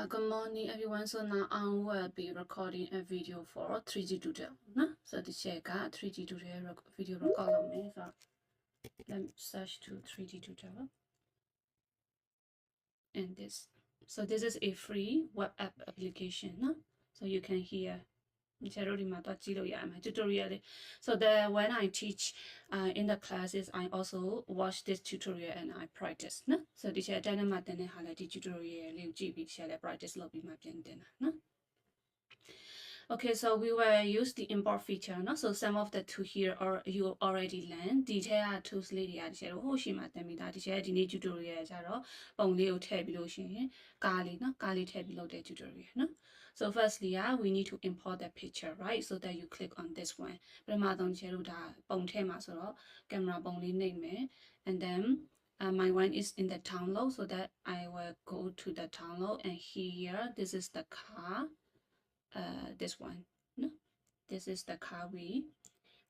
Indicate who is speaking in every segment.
Speaker 1: Good morning everyone. So now I will be recording a video for 3G tutorial. So this is a 3G tutorial video record. So let me search to 3G tutorial. And this. So this is a free web app application. So you can hear tutorial. So when I teach in the classes, I also watch this tutorial and I practice. So this is a tutorial practice. Okay, so we will use the import feature. So some of the tools here are you already learned. Detail tools lady at zero. Hoshima Tamida, the tutorial zero. Only tabulation. Kali tabulo the tutorial. So firstly, we need to import the picture, right? So that you click on this one. Ramadon Cheruda, Bontema soro, camera only name, and then my one is in the download, so that I will go to the download, and here this is the car. This one, no? This is the car we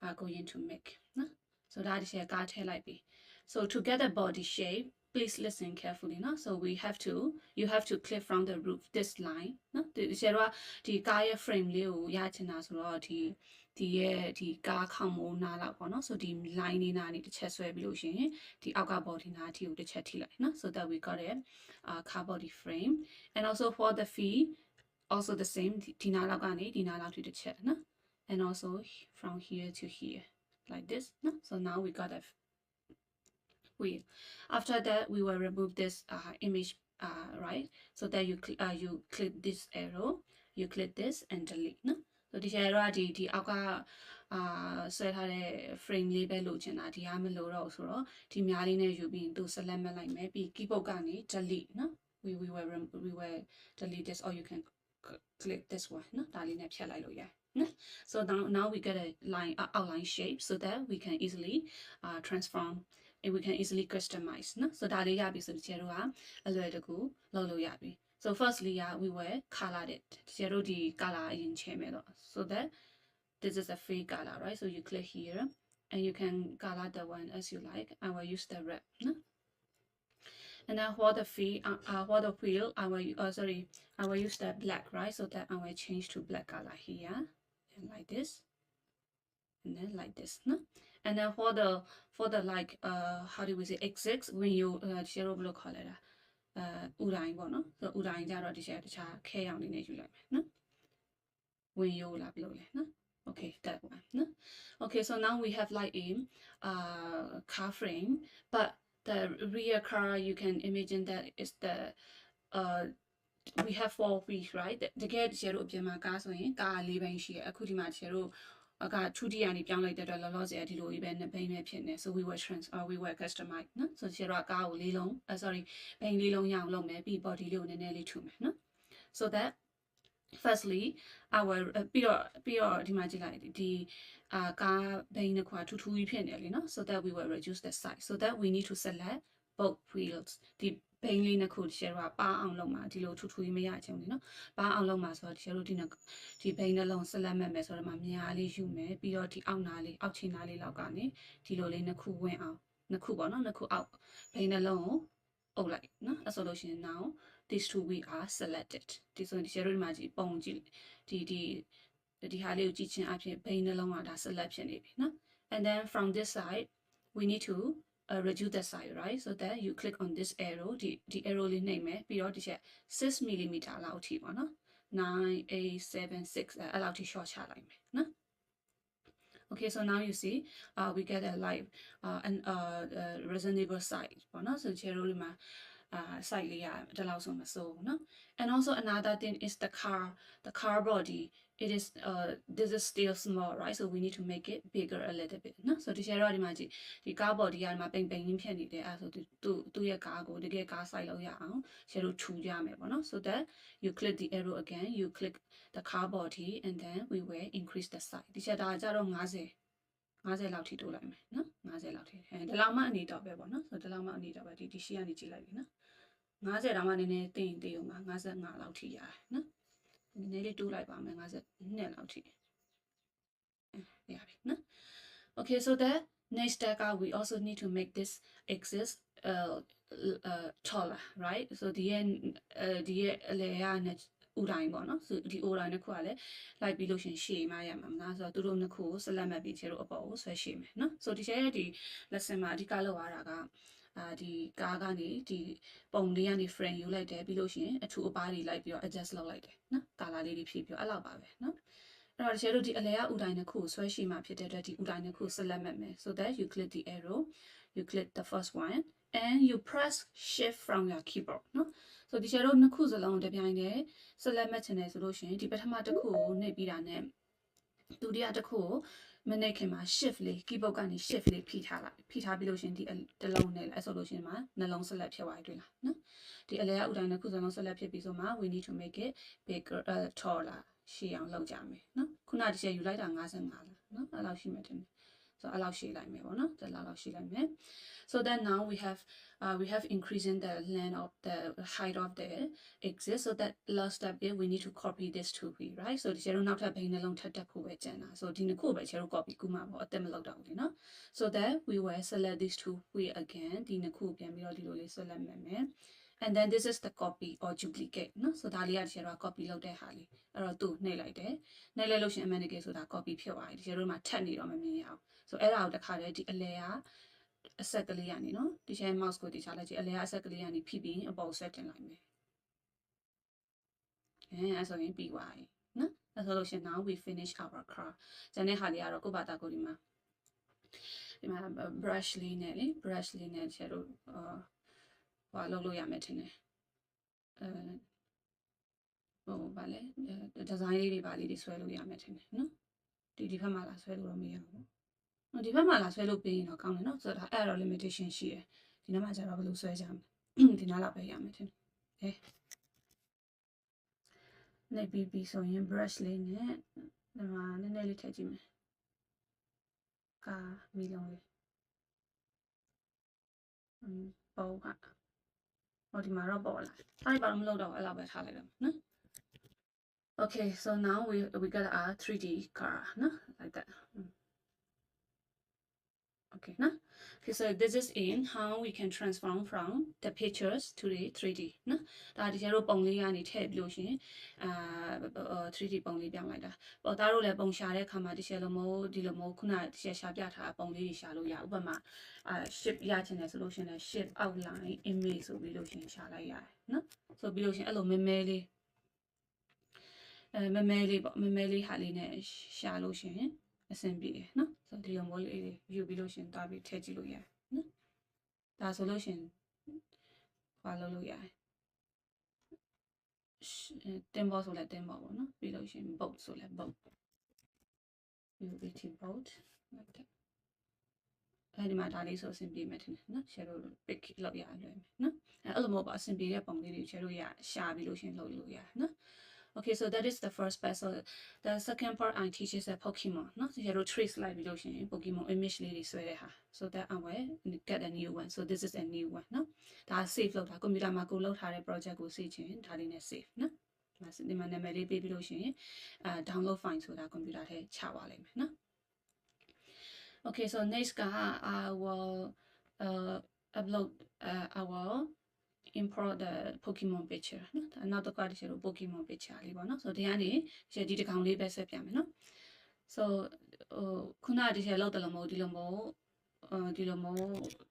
Speaker 1: are going to make. No? So that is a car like be. So to get a body shape, please listen carefully. No? So you have to click from the roof this line. No? The car frame liu ya chena so the car come na la no? So the line in na the chest revolution, the outer body na the chatty line. No? So that we got a car body frame. And also for the feet, also the same Tina Lagani, Tina Lag to the chat, no? And also from here to here, like this. No? So now we got a wheel. After that, we will remove this image, right? So that you click this arrow, you click this and delete. No? So this arrow the aka set a frame label the amelo also the mialine you being to select like maybe keep organic delete. No? We will delete this, or you can click this one. No? So now we get a line outline shape so that we can easily transform and we can easily customize. No? So so firstly, we will color it. The color in so that this is a free color, right? So you click here and you can color the one as you like. I will use the red. No? And then for the wheel, I will use the black, right? So that I will change to black color here, and like this, and then like this, no? And then for the like how do we say XX when you zero blue color udai no? So udai jaro the K on the no? When you la below no? Okay, that one, no? Okay, so now we have like a car frame, but the rear car, you can imagine that is the we have 4 wheels, right? The get zero pima gas when car living she a kudima zero a car 2D and young like the laws at the even the payment pin. So we were we were customize, no? So zero car long sorry, paying long young long maybe body loan and nearly 2 no? So that firstly, our the car paying the 2 pin, no? So that we will reduce the size. So that we need to select both wheels. The paying the code share up on loma, the low 2 me no? Bar on loma, so the paying the long select members or mammy, you may be or the outnally, ouchinally logani, the low in the cool went out. The coupon on the cool out. Paying the long, oh, like, no? A solution now. These two we are selected. This one is zero magic bone the Haleo teaching after paying along that selection. No? And then from this side, we need to reduce the size, right? So that you click on this arrow, the arrow name beyond 6 millimeter allowed no? 9876 allowed to short line. No? Okay, so now you see we get a live and reasonable size. So zero slightly so no. And also another thing is the car body. It is this is still small, right? So we need to make it bigger a little bit. No, so this already imagine the car body are bang bang so to your cargo the get car side so that you click the arrow again, you click the car body, and then we will increase the size. This is 50လောက်ထိတိုးလိုက်မယ်နော်50လောက်ထိဒီလောက်မှအနေတော့ပဲပေါ့နော်ဆိုတော့ဒီလောက်မှအနေတော့ပဲဒီရှိကနေကြည့်လိုက်ပြီနော်50တောင်မှနည်းနည်းသိရင်သိအောင်ပါ55လောက်ထိရတယ်နော်နည်းနည်းလေးတိုးလိုက်ပါမယ်52လောက်ထိရပြီနော် Okay, so the next step we also need to make this axis taller right so ဒီရဲ့အလေရနဲ့ဥတိုင်းပေါ့နော်ဆိုဒီ O တိုင်းတစ်ခုကလည်းလိုက်ပြီးလို့ရှင်ရှေ့မှရမှာမလားဆိုတော့သူတို့နှစ်ခုကိုဆက်လက်မှတ်ပြီးချေတို့အပေါ်ကိုဆွဲရှေ့မယ်နော်ဆိုဒီချဲရဲ့ဒီ lesson မှာအဓိကလောက်ရတာကဒီကားကနေဒီပုံလေးကနေ frame ယူလိုက်တယ်ပြီးလို့ရှင်အထူအပါးတွေလိုက်ပြီးတော့ adjust လုပ်လိုက်တယ်နော်ကာလာလေးတွေဖြည့်ပြီးအဲ့လောက်ပါပဲနော်အဲ့တော့တကယ်လို့ဒီအလဲကဥတိုင်းတစ်ခုကိုဆွဲရှိမှဖြစ်တဲ့အတွက်ဒီဥတိုင်းတစ်ခုဆက်လက်မှတ်မယ် so that you click the arrow you click the first one and you press shift from your keyboard နော် so ဒီကျတော့နှစ်ခုစလုံးတပြိုင်တည်းဆက်လက်မှတ်ချင်တယ်ဆိုလို့ရှိရင်ဒီပထမတစ်ခုကိုနှိပ်ပြီးတာနဲ့ဒုတိယတစ်ခုကိုမနှိပ်ခင်မှာ shift လေး keyboard ကနေ shift လေးဖိထားလိုက်ဖိထားပြီးလို့ရှိရင်ဒီတစ်လုံးနဲ့လဲဆိုလို့ရှိရင်မှာနှလုံးဆက်လက်ဖြစ်သွားတွေ့လားနော်ဒီအလဲကဥတိုင်းတစ်ခုစလုံးဆက်လက်ဖြစ်ပြီးဆိုမှ we need to make it bigger taller ရှေ့အောင်လောက်ကြမယ်နော်ခုနဒီချက်ယူလိုက်တာ55လားနော်အဲ့လောက်ရှိမှတင်ဆိုအဲ့လောက်ရှေ့လိုက်မယ်ပေါ့နော်ဒါလောက်ရှေ့လိုက်မယ် so then now we have increasing the length of the height of the axis so that last step is we need to copy this to be right so ဒီချက်တော့နောက်ထပ်ဘိန်းနှလုံးထပ်တက်ဖို့ပဲကျန်တာ so ဒီနှစ်ခုပဲချက်တော့ copy ကူမှာပေါ့အသက်မလောက်တော့ဘူးလေနော် so that we will select these two we again ဒီနှစ်ခုပြန်ပြီးတော့ဒီလိုလေး select မယ် and then this is the copy or duplicate နော် so ဒါလေးကဒီချက်တော့ copy လုပ်တဲ့ဟာလေးအဲ့တော့သူ့နှိပ်လိုက်တယ်နှိပ်လိုက်လို့ရှင်အမှန်တကယ်ဆိုတာ copy ဖြစ်သွားပြီဒီချက်တော့မှထပ်နေတော့မမြင်ရအောင် so အဲ့ဒါကိုတခါတည်းဒီအလဲကအဆက်ကလေးကနေနော်ဒီချက် mouse ကိုဒီချလိုက်ကြည့်အလဲကအဆက်ကလေးကနေဖိပြီးအပေါ်ဆက်တင်လိုက်မယ်အဲ့ဆိုရင်ပြီးသွားပြီနော်အဲ့ဆိုလို့ရှင် now we finish our craft ကျန်တဲ့ဟာလေးကတော့ကိုယ့်ဘာသာကိုဒီမှာ brush လေးနဲ့လေ brush လေးနဲ့ချက်တော့ဟိုလုပ်လို့ရမယ်ထင်တယ်ဟိုဗာလေ design လေးတွေဗာလေးတွေဆွဲလို့ရမယ်ထင်တယ်နော်ဒီဘက်မှာလာဆွဲလို့တော့မရဘူးဒီဘက်မှာလာဆွဲလို့ပေးရင်တော့ကောင်းတယ်နော်ဆိုတော့အဲ့တော့ limitation ရှိတယ်ဒီနားမှာကျတော့ဘယ်လိုဆွဲကြမလဲဒီနားလောက်ပဲရမယ်ထင်တယ်နေပြီးဆိုရင် brush လေးနဲ့ဒီမှာနည်းနည်းလေးထည့်ကြည့်မယ်ကာမီလုံးလေးပေါ်ကဟိုဒီမှာတော့ပေါ်လာအဲ့ဘာလို့မလုပ်တော့အဲ့လောက်ပဲထားလိုက်တော့နော် okay so now we got our 3D car no like that okay no okay so this is in how we can transform from the pictures to the 3D နော်ဒါဒီကျတော့ပုံလေးကနေထည့်ပြီးလို့ရှင်3D ပုံလေးပြောင်းလိုက်တာပေါ့ဒါတို့လည်းပုံရှာတဲ့အခါမှာဒီချက်လိုမျိုးဒီလိုမျိုးခုနဒီချက်ရှာပြထားပုံလေးတွေရှာလို့ရဥပမာ shape ရချင်တယ်ဆိုလို့ရှင်လည်း shape outline image ဆိုပြီးလို့ရှင်ရှာလိုက်ရတယ်နော်ဆိုပြီးလို့ရှင်အဲ့လိုမဲမဲလေးမဲမဲလေးပေါ့မဲမဲလေးဟာလေးနဲ့ရှာလို့ရှင်အဆင်ပြေတယ်နော်ဆိုဒီလိုမျိုးလေးယူပြီးလို့ရှင်တွားပြီးထည့်ကြည့်လို့ရတယ်နော်ဒါဆိုလို့ရှင်ဘာလုပ်လို့ရတယ်တင်ဘောဆိုလဲတင်ဘောပေါ့နော်ပြီးလို့ရှင် boat ဆိုလဲ boat ယူပြီး boat like that အဲဒီမှာဒါလေးဆိုအဆင်ပြေမယ်ထင်တယ်နော် share လို့ pick လောက်ရလွယ်မယ်နော်အဲ့လိုမျိုးပါအဆင်ပြေတဲ့ပုံလေးတွေ share လို့ရရှာပြီးလို့ရှင်လုပ်လို့ရတယ်နော် okay so that is the first part so the second part I teach is a Pokemon နော်ဒီလို trace လိုက်ပြီးလို့ရှင် Pokemon image လေးတွေဆွဲတဲ့ဟာ so that I will get a new one so this is a new one နော်ဒါ save လုပ်တာကွန်ပျူတာမှာကိုလုပ်ထားတဲ့ project ကို save ချင်ဒါလေးနဲ့ save နော်ဒီမှာနာမည်လေးပေးပြီးလို့ရှင်download file ဆိုတာကွန်ပျူတာထဲချပါလိမ့်မယ်နော် okay so next I will upload I will import the Pokemon picture နော်နောက်တစ်ခါဒီလို Pokemon picture လေးပေါ့နော်ဆိုတော့ဒီကနေဒီတစ်ကောင်လေးပဲဆက်ပြမယ်နော် so ခုနဒီချက်လောက်တယ်လို့မဟုတ်ဒီလိုမျိုး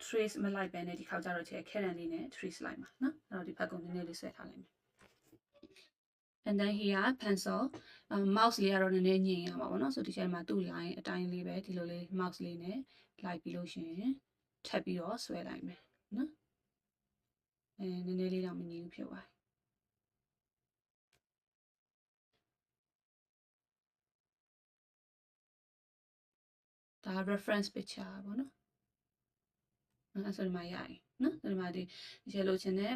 Speaker 1: trace မလိုက်ပဲနဲ့ဒီခါကျတော့ချက် Canon လေးနဲ့ trace လိုက်မှာနော်အဲ့တော့ဒီဘက်ကိုနည်းနည်းလေးဆွဲထားလိုက်မယ် and then here pencil mouse လေးကတော့နည်းနည်းညင်ရမှာပေါ့နော်ဆိုဒီချက်မှာသူ့ line အတိုင်းလေးပဲဒီလိုလေး mouse လေးနဲ့လိုက်ပြီးလို့ရှင်ထပ်ပြီးတော့ဆွဲလိုက်မယ်နော်နည်းနည်းလေးတော့မငြင်းဘူးဖြစ်သွားဒါ reference picture ပေါ့နော်အဲ့ဆိုဒီမှာရရင်နော်ဒီမှာဒီရေလိုချင်တဲ့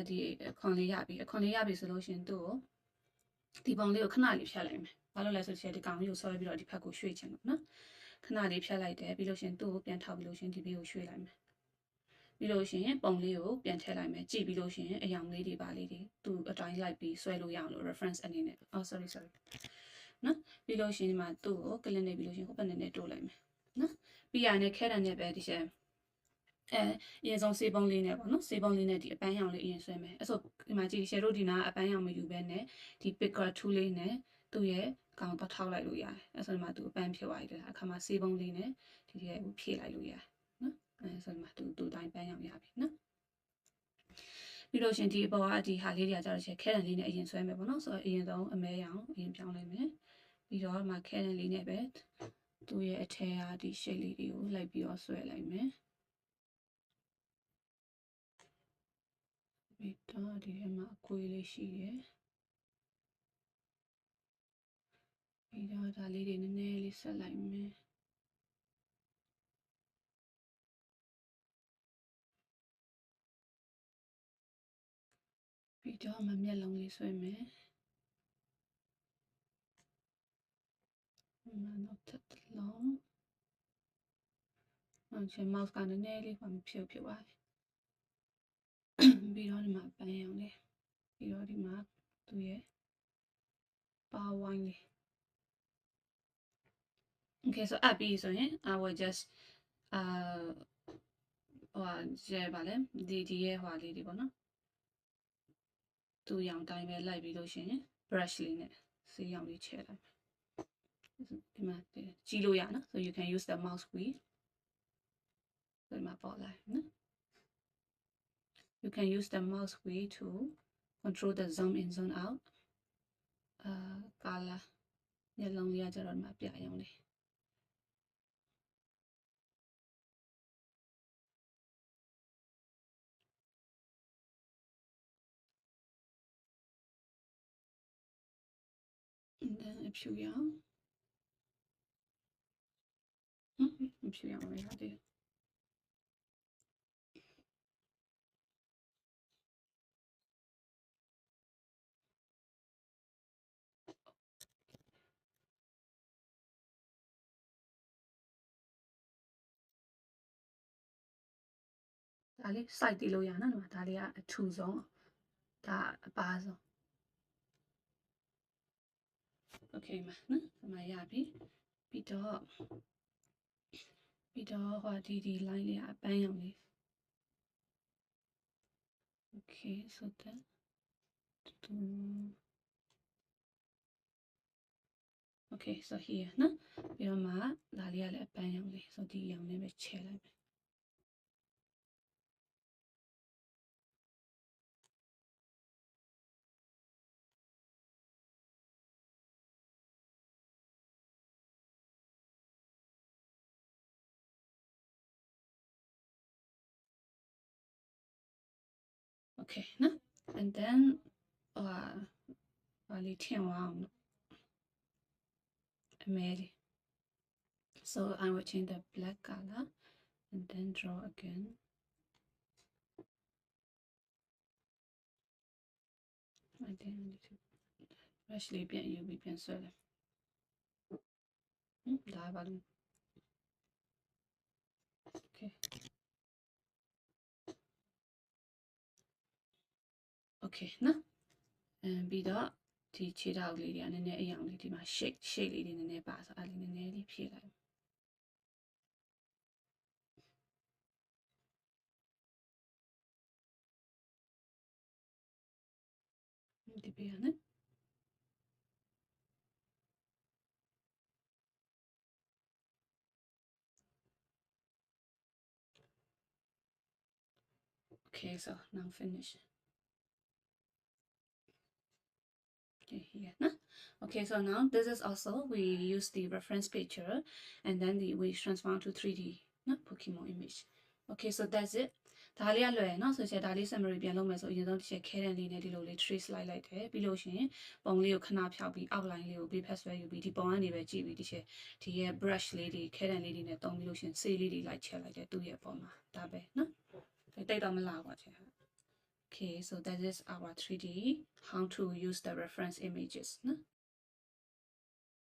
Speaker 1: ဒီအခွန်လေးရပြီဆိုလို့ရှင်သူ့ကိုဒီပုံလေးကိုခဏလေးဖြတ်လိုက်မယ်ဘာလို့လဲဆိုတော့ဒီကောင်လေးကိုဆွဲပြီးတော့ဒီဘက်ကိုရွှေ့ချင်လို့နော်ခဏလေးဖြတ်လိုက်တယ်ပြီးလို့ရှင်သူ့ကိုပြန်ထောက်ပြီးလို့ရှင်ဒီဘေးကိုရွှေ့လိုက်မယ်ပြီးလို့ရှင်ပုံလေးကိုပြန်ထည့်လိုက်မယ်ကြည့်ပြီးလို့ရှင်အယောင်လေးတွေပါလေးတွေသူ့အတိုင်းလိုက်ပြီးဆွဲလို့ရအောင်လို့ reference အနေနဲ့sorry နော်ပြီးလို့ရှင်ဒီမှာသူ့ကို click နေပြီးလို့ရှင်ဟိုဘက်နဲ့တိုးလိုက်မယ်နော်ပြီးရနဲ့ခဲတန်နဲ့ပဲဒီချက် အရင်ဆုံးစေးပုံးလေးနဲ့ပေါ့နော်စေးပုံးလေးနဲ့ဒီအပန်းရောင်လေးအရင်ဆွဲမယ်အဲ့ဆိုဒီမှာကြည့်ရှယ်တို့ဒီနာအပန်းရောင်မယူဘဲနဲ့ဒီ picker tool လေးနဲ့သူ့ရဲ့ခေါင်းတော့ထောက်လိုက်လို့ရတယ်အဲ့ဆိုဒီမှာသူအပန်းဖြစ်သွားပြီအခါမှာစေးပုံးလေးနဲ့ဒီရဲ့ဖြည့်လိုက်လို့ရတယ်နော်အဲ့ဆိုဒီမှာသူတိုင်းပန်းရောင်ရပြီနော်ပြီးလို့ရှင်ဒီအပေါ်ကဒီဟာလေးတွေကကြတော့ခဲတံလေးနဲ့အရင်ဆွဲမယ်ပေါ့နော်ဆိုတော့အရင်ဆုံးအမဲရောင်အရင်ပြောင်းလိုက်မယ်ပြီးတော့ဒီမှာခဲတံလေးနဲ့ပဲသူ့ရဲ့အထက်ကဒီ shade လေးတွေကိုလိုက်ပြီးတော့ဆွဲလိုက်မယ်ပြီးတော့ဒီထဲမှာအကွေးလေးရှိတယ်ပြီးတော့ဒါလေးတွေနည်းနည်းလေးဆက်လိုက်မယ်ပြီးတော့မမျက်လုံးလေးဆွဲမယ်နောက်ထပ်တစ်လုံးနောက်ချင် mouse ကနည်းနည်းလေးမဖြုတ်ဖြစ်သွားပြီးတော့ဒီမှာပန်းရောင်လေးပြီးတော့ဒီမှာသူ့ရဲ့ပါဝိုင်းလေး Okay so at B so I will just ဟိုရဲပါလေဒီရဲ့ဟွာလေးတွေပေါ့နော်သူရောင်တိုင်းပဲလိုက်ပြီးလို့ရှင် brush လေးနဲ့စေးရောင်လေးချဲလိုက်ဒီမှာကြည့်လို့ရနော် so you can use the mouse wheel ဒီမှာပေါ်လိုက်နော် you can use the mouse wheel to control the zoom in zoom out color ညလုံးလေးကကြတော့ဒီမှာပြရောင်လေး and then အဖြူရောင်အဖြူရောင်လေးရတယ် ဒါလေး site တီးလို့ရနော်ဒါလေးကအထူဆုံးဒါအပါဆုံး okay မှာနော်ဒီမှာရပြီပြီးတော့ဟောဒီ line လေးအပန်းရောင်လေး okay so that okay so here နော်ပြီးတော့မှဒါလေးကလည်းအပန်းရောင်လေး so ဒီရောင်လေးပဲချဲလိုက်မယ်Okay, no? And then Ali Tianwang Mary. So I will change the black color and then draw again. I think I need to actually be you be pencil. Okay. Okay, no? And be thatဒီခြေထောက်လေးတွေကနည်းနည်းအရောင်လေးဒီမှာ shade လေးတွေနည်းနည်းပါဆိုအဲ့လေးနည်းနည်းလေးဖြည့်လိုက်ဒီပေးရနော် Okay, so now finish. Okay, here. Okay, so now this is also we use the reference picture and then we transform to 3D Pokemon image. Okay, so that's it. ဒါလေးကလွယ်နော်ဆိုချင်ဒါလေး summary ပြန်လုပ်မယ်ဆိုအရင်ဆုံးတစ်ချက်ခဲတဲ့လေးနဲ့ဒီလိုလေး trace လိုက်တယ်ပြီးလို့ရှိရင်ပုံလေးကိုခဏဖြောက်ပြီး outline လေးကိုဘေးဖက်ဆွဲယူပြီးဒီပုံကနေပဲကြည့်ပြီးတစ်ချက်ဒီရဲ့ brush လေးတွေခဲတဲ့လေးတွေနဲ့တုံးပြီးလို့ရှိရင်ဆေးလေးတွေလိုက်ချက်လိုက်တယ်သူ့ရဲ့ပုံမှာဒါပဲနော်တိတ်တော့မလာပါချင် Okay, so that is our 3D how to use the reference images